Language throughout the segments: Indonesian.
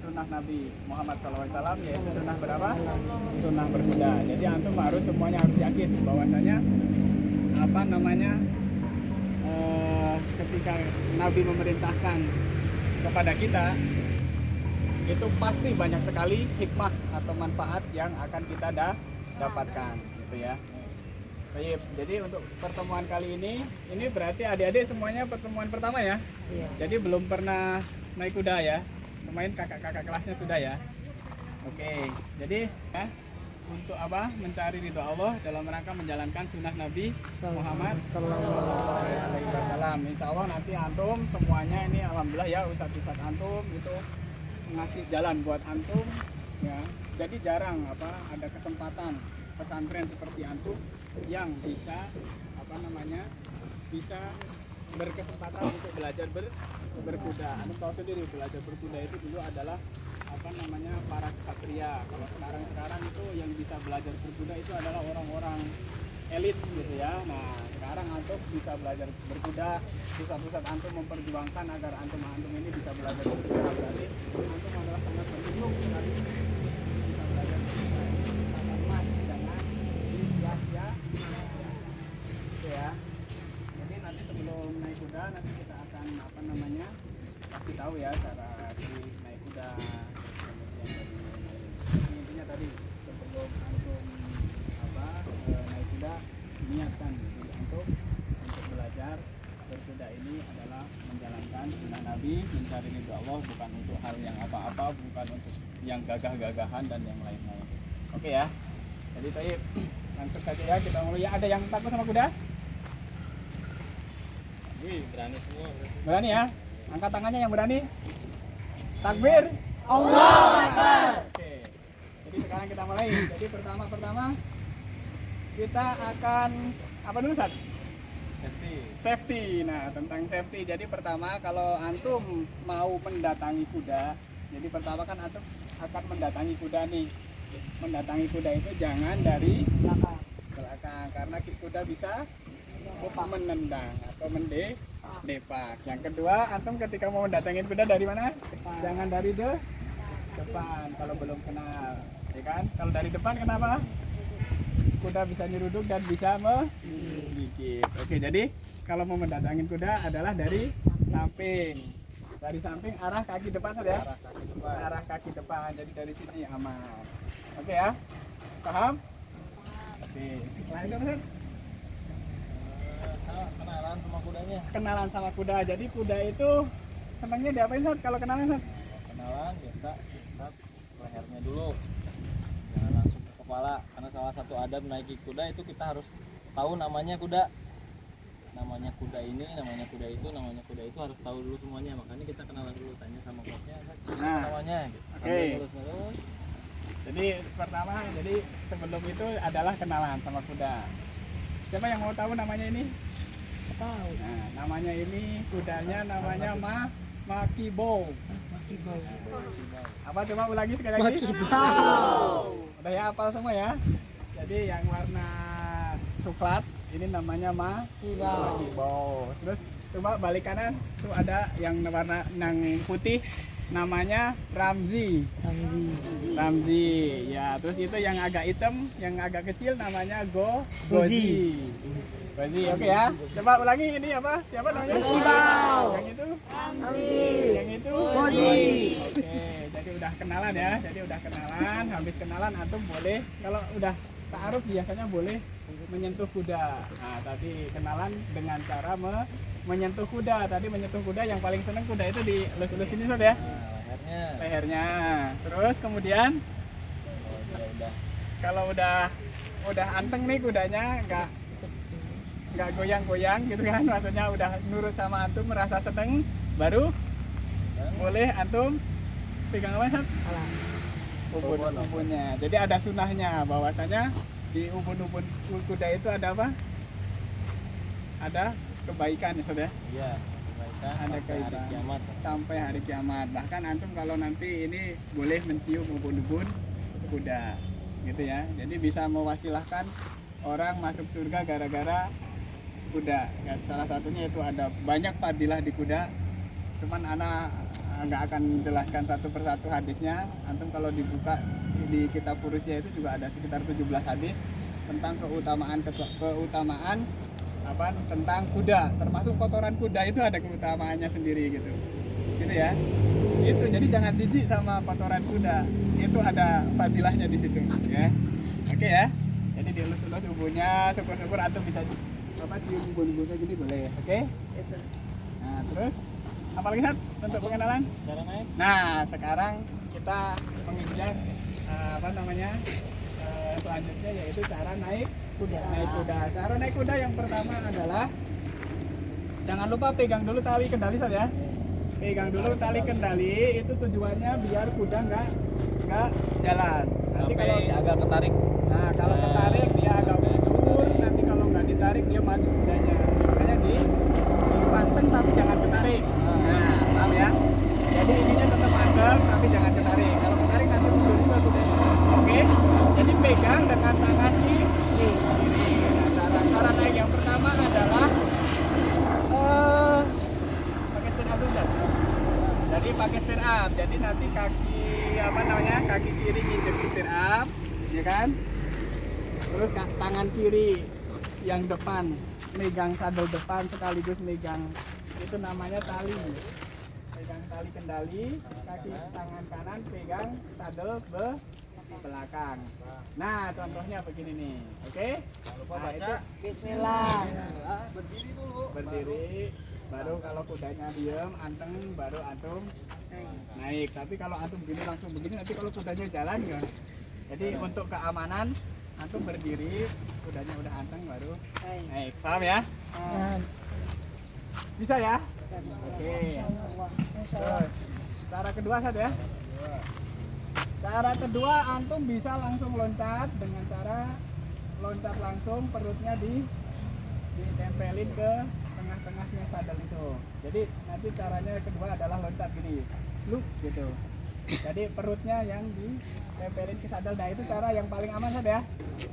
sunnah Nabi Muhammad SAW, yaitu sunnah berapa? Sunnah berkuda. Jadi antum harus semuanya harus yakin bahwasanya apa namanya ketika Nabi memerintahkan kepada kita itu pasti banyak sekali hikmah atau manfaat yang akan kita dapatkan, gitu ya. Baik, jadi untuk pertemuan kali ini berarti adik-adik semuanya pertemuan pertama ya. Iya. Jadi belum pernah naik kuda ya. Kemarin kakak-kakak kelasnya sudah ya. Oke, jadi ya, untuk apa? Mencari ridho Allah dalam rangka menjalankan sunnah Nabi Muhammad SAW. Insya Allah nanti antum semuanya ini alhamdulillah ya ustadz antum itu ngasih jalan buat antum ya. Jadi jarang ada kesempatan pesantren seperti antum yang bisa bisa berkesempatan untuk belajar berkuda. Antum tahu sendiri belajar berkuda itu dulu adalah para ksatria. Kalau sekarang itu yang bisa belajar berkuda itu adalah orang-orang elit gitu ya. Nah sekarang antum bisa belajar berkuda, pusat-pusat antum memperjuangkan agar antum ini bisa belajar berkuda. Berarti antum adalah sangat beruntung sekali bisa belajar berkuda. Sangat emas, jangan sia-sia gitu ya. Jadi nanti sebelum naik kuda nanti kita akan kasih tahu ya cara naik kuda. Intinya tadi sebelum antum naik kuda niatkan untuk belajar berkuda ini adalah menjalankan sunnah Nabi, mencari ridho Allah, bukan untuk hal yang apa-apa, bukan untuk yang gagah-gagahan dan yang lain-lain. Oke ya. Jadi tadi langsung saja ya kita mulai. Ya, ada yang takut sama kuda? Berani semua. Berani ya? Angkat tangannya yang berani. Takbir. Allahu Akbar. Oke. Jadi sekarang kita mulai. Jadi pertama kita akan apa dulu, Sat? Safety. Nah, tentang safety. Jadi pertama kalau antum mau mendatangi kuda, jadi pertama kan antum akan mendatangi kuda nih. Mendatangi kuda itu jangan dari belakang karena kuda bisa menendang atau mendepak. Yang kedua, antum ketika mau mendatangi kuda dari mana? Jangan dari depan kalau belum kenal, ya kan? Kalau dari depan kenapa? Kuda bisa nyeruduk dan bisa menggigit. Oke, jadi kalau mau mendatangi kuda adalah dari samping. Dari samping arah kaki depan saja. Arah kaki depan. Jadi dari sini aman. Oke ya? Paham? Oke. Selain itu, Ustaz? Kenalan sama kudanya. Kenalan sama kuda. Jadi kuda itu senangnya diapain, Ustaz? Kalau kenalan, Ustaz? Kenalan biasa lehernya dulu. Jangan langsung ke kepala karena salah satu adab naiki kuda itu kita harus tahu namanya kuda. Namanya kuda ini, namanya kuda itu harus tahu dulu semuanya. Makanya kita kenalan dulu, tanya sama bosnya, Nah, namanya gitu. Oke. Terus. Jadi pertama, jadi sebelum itu adalah kenalan sama kuda. Siapa yang mau tahu namanya ini? Tahu. Nah, namanya ini kudanya namanya Makibo. Makibau. Apa coba ulangi sekali lagi? Makibau. Udah ya hafal semua ya. Jadi yang warna coklat ini namanya Makibo. Terus coba balik kanan tuh ada yang warna putih namanya Ramzi. Ya, terus itu yang agak hitam, yang agak kecil namanya Gozi. Oke ya. Coba ulangi ini apa? Siapa namanya? Makibau. Yang itu? Ramzi. Yang itu? Gozi. Oke, jadi udah kenalan ya. Habis kenalan antum boleh kalau udah ta'aruf biasanya boleh menyentuh kuda. Nah, tadi kenalan dengan cara menyentuh kuda. Tadi menyentuh kuda yang paling seneng kuda itu dilus-lus ini, Sob ya. Lehernya. Terus kemudian kalau udah anteng nih kudanya, nggak goyang-goyang gitu kan, maksudnya udah nurut sama antum, merasa seneng, baru boleh antum pegang apa, Sat? Ubun-ubunnya. Jadi ada sunahnya bahwasanya di ubun-ubun kuda itu ada apa? Ada kebaikan ya, Sat ya? Iya, kebaikan Ada sampai hari kebaikan kiamat. sampai hari kiamat. Bahkan antum kalau nanti ini boleh mencium ubun-ubun kuda gitu ya. Jadi bisa mewasilahkan orang masuk surga gara-gara kuda. Salah satunya itu ada banyak fadilah di kuda. Cuman anak nggak akan menjelaskan satu persatu hadisnya. Antum kalau dibuka di kitab Furusiyah itu juga ada sekitar 17 hadis tentang keutamaan apa tentang kuda, termasuk kotoran kuda itu ada keutamaannya sendiri gitu ya. Itu jadi jangan jijik sama kotoran kuda, itu ada fadilahnya di situ ya. Oke ya, jadi dielus-elus ubunnya, syukur-syukur antum bisa apa cium ubun-ubunnya gini boleh. Oke. Nah terus apa lagi Sat untuk pengenalan? Cara naik? Nah sekarang kita menginjak apa namanya selanjutnya yaitu cara naik Kuda. naik kuda. Cara naik kuda yang pertama adalah jangan lupa pegang dulu tali kendali saja. Pegang dulu tali kendali, itu tujuannya biar kuda nggak jalan. Nanti Sampai kalau agak ketarik. nah kalau ketarik dia agak mundur, nanti kalau nggak ditarik dia maju kudanya. Makanya dipanteng tapi jangan ketarik. Nah paham ya? Jadi ininya tetap mantep tapi jangan ketarik. Kalau ketarik nanti mundur juga kudanya. Oke? Jadi pegang dengan tangan kiri. Nah, cara naik yang pertama adalah pakai stand up dulu Zat. Jadi pakai stand up. Jadi nanti kaki apa namanya kaki kiri nginjek stand up, ya kan? Terus tangan kiri yang depan megang sadel depan sekaligus megang itu namanya tali. Pegang tali kendali, kaki tangan kanan pegang sadel belakang. Nah, contohnya begini nih. Oke? Jangan lupa Nah, baca. itu Bismillah. Berdiri dulu. berdiri, baru kalau kudanya diem, anteng, baru antum naik. Tapi kalau antum begini langsung begini, nanti kalau kudanya jalan ya. Jadi untuk keamanan, antum berdiri, kudanya udah anteng, baru naik. Paham ya? Nah, Bisa ya? Bismillah. Oke. Masya Allah. Terus, cara kedua Sat ya. Cara kedua antum bisa langsung loncat dengan cara loncat langsung perutnya ditempelin ke tengah-tengahnya sadel itu. Jadi nanti caranya kedua adalah loncat gini, loop gitu. Jadi perutnya yang ditempelin ke sadel. Nah itu cara yang paling aman Sat ya.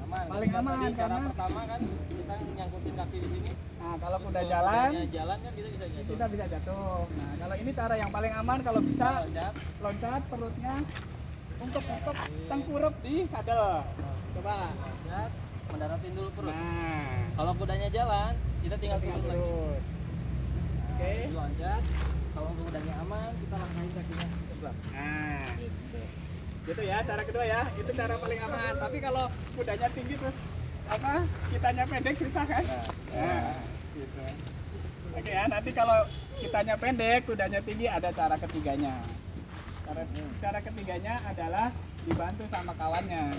Aman. Paling aman, Tadi cara karena- pertama kan kita nyangkutin kaki di sini. Nah kalau Terus kuda kalau jalan, kudanya jalan kan kita bisa jatuh. kita bisa jatuh. Nah kalau ini cara yang paling aman kalau bisa Loncat. loncat perutnya untuk tengkurap di sadel. Coba. Loncat. Mendaratin dulu perut. Nah, Kalau kudanya jalan, kita tinggal turun lagi. turun. Oke. Loncat. Kalau kudanya aman, kita langkahin kakinya ke belakang. Nah, Gitu. gitu ya cara kedua ya. Itu cara paling aman. Tapi kalau kudanya tinggi terus apa? Kitanya pendek susah kan? Nah, gitu. Oke ya, nanti kalau kitanya pendek, kudanya tinggi ada cara ketiganya. Cara ketiganya adalah dibantu sama kawannya.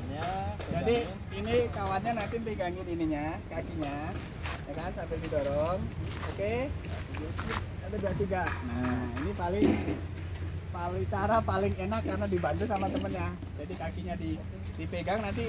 Ya, Jadi ini kawannya nanti pegangin ininya, kakinya, ya kan sambil didorong. Oke. 1, 2, 3. Nah, ini paling cara paling enak karena dibantu sama temennya. Jadi kakinya dipegang nanti